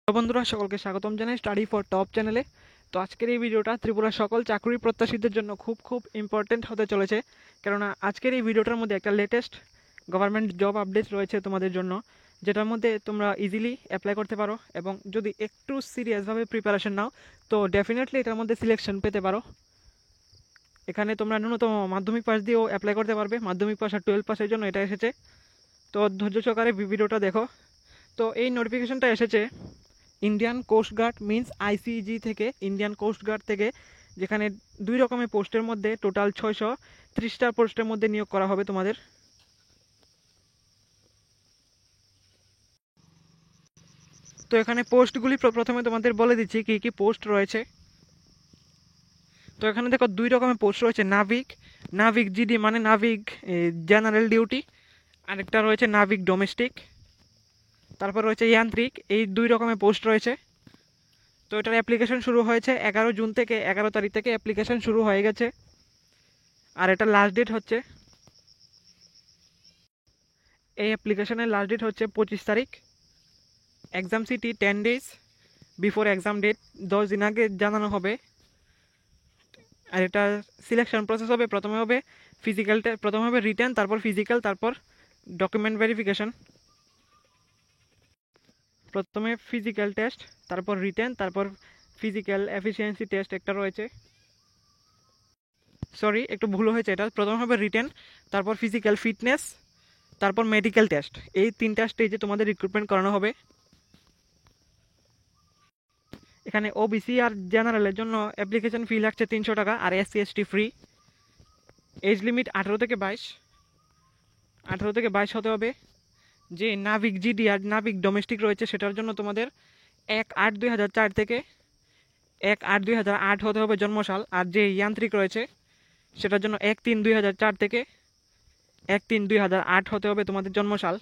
তো বন্ধুরা সকলকে স্বাগতম জানাই স্টাডি ফর টপ চ্যানেলে। তো আজকের এই ভিডিওটা ত্রিপুরার সকল চাকরি প্রত্যাশীদের জন্য খুব ইম্পর্টেন্ট হতে চলেছে, কেননা আজকের এই ভিডিওটার মধ্যে একটা লেটেস্ট গভর্নমেন্ট জব আপডেট রয়েছে তোমাদের জন্য, যেটার মধ্যে তোমরা ইজিলি অ্যাপ্লাই করতে পারো এবং যদি একটু সিরিয়াসভাবে প্রিপারেশন নাও তো ডেফিনেটলি এটার মধ্যে সিলেকশন পেতে পারো। এখানে তোমরা ন্যূনতম মাধ্যমিক পাস দিয়েও অ্যাপ্লাই করতে পারবে, মাধ্যমিক পাস আর 12 পাসের জন্য এটা এসেছে। তো ধৈর্য সহকারে ভিডিওটা দেখো। তো এই নোটিফিকেশনটা এসেছে Indian coast guard means ICG থেকে, ইন্ডিয়ান কোস্ট গার্ড থেকে, যেখানে দুই রকমের পোস্টের মধ্যে টোটাল 630টা পোস্টের মধ্যে নিয়োগ করা হবে তোমাদের। তো এখানে পোস্টগুলি প্রথমে তোমাদের বলে দিচ্ছি কী কী পোস্ট রয়েছে। তো এখানে দেখো দুই রকমের পোস্ট রয়েছে, নাবিক, নাবিক জিডি মানে নাবিক জেনারেল ডিউটি, আরেকটা রয়েছে নাবিক ডোমেস্টিক, তারপর রয়েছে যান্ত্রিক। এই দুই রকমের পোস্ট রয়েছে। তো এটার অ্যাপ্লিকেশন শুরু হয়েছে 11 জুন থেকে, 11 তারিখ থেকে অ্যাপ্লিকেশন শুরু হয়ে গেছে। আর এটা লাস্ট ডেট হচ্ছে, এই অ্যাপ্লিকেশনের লাস্ট ডেট হচ্ছে 25 তারিখ। Exam city 10 days before exam date, 10 দিন আগে জানানো হবে। আর এটা সিলেকশন প্রসেস হবে, প্রথমে হবে ফিজিক্যাল, প্রথমে হবে রিটেন, তারপর ফিজিক্যাল, তারপর ডকুমেন্ট ভেরিফিকেশন। প্রথমে ফিজিক্যাল টেস্ট, তারপর রিটেন, তারপর ফিজিক্যাল এফিসিয়েন্সি টেস্ট একটা রয়েছে। সরি, একটু ভুল হয়েছে, এটা প্রথমে হবে রিটেন, তারপর ফিজিক্যাল ফিটনেস, তারপর মেডিকেল টেস্ট। এই তিনটা স্টেজে তোমাদের রিক্রুটমেন্ট করানো হবে। এখানে ওবিসি আর জেনারেলের জন্য অ্যাপ্লিকেশন ফি লাগছে 300 টাকা, আর SC ST free. Age limit 18 থেকে 22, 18 থেকে 22 হতে হবে। যে নাবিক জিডি আর নাবিক ডোমেস্টিক রয়েছে সেটার জন্য তোমাদের 1/8/2004 থেকে 1/8/2008 হতে হবে জন্মসাল। আর যে যান্ত্রিক রয়েছে সেটার জন্য 1/3/2004 থেকে 1/3/2008 হতে হবে তোমাদের জন্মসাল।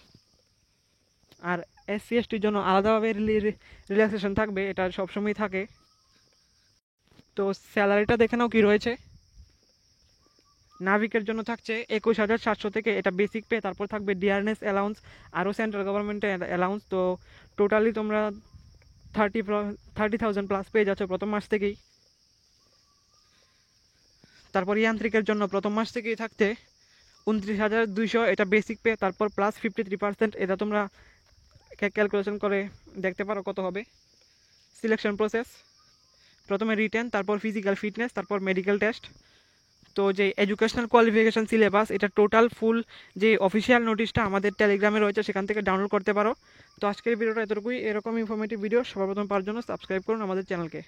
আর এসসি এসটির জন্য আলাদাভাবে রিল্যাক্সেশন থাকবে, এটা সবসময় থাকে। তো স্যালারিটা দেখে নাও কী রয়েছে। নাবিকের জন্য থাকছে 21,700 থেকে, এটা বেসিক পে, তারপর থাকবে ডিয়ারনেস অ্যালাউন্স, আরও সেন্ট্রাল গভর্নমেন্টের অ্যালাউন্স। তো টোটালি তোমরা 30,000 প্লাস পেয়ে যাচ্ছ প্রথম মাস থেকেই। তারপর যান্ত্রিকের জন্য প্রথম মাস থেকেই থাকছে 29,200, এটা বেসিক পে, তারপর প্লাস 53%, এটা তোমরা ক্যালকুলেশন করে দেখতে পারো কত হবে। সিলেকশন প্রসেস, প্রথমে রিটেন, তারপর ফিজিক্যাল ফিটনেস, তারপর মেডিকেল টেস্ট। তো যে এডুকেশনাল কোয়ালিফিকেশান সিলেবাস, এটা টোটাল ফুল যে অফিসিয়াল নোটিশটা আমাদের টেলিগ্রামে রয়েছে সেখান থেকে ডাউনলোড করতে পারো। তো আজকের ভিডিওটা এতটুকুই। এরকম ইনফরমেটিভ ভিডিও সর্বপ্রথম পাওয়ার জন্য সাবস্ক্রাইব করুন আমাদের চ্যানেলকে।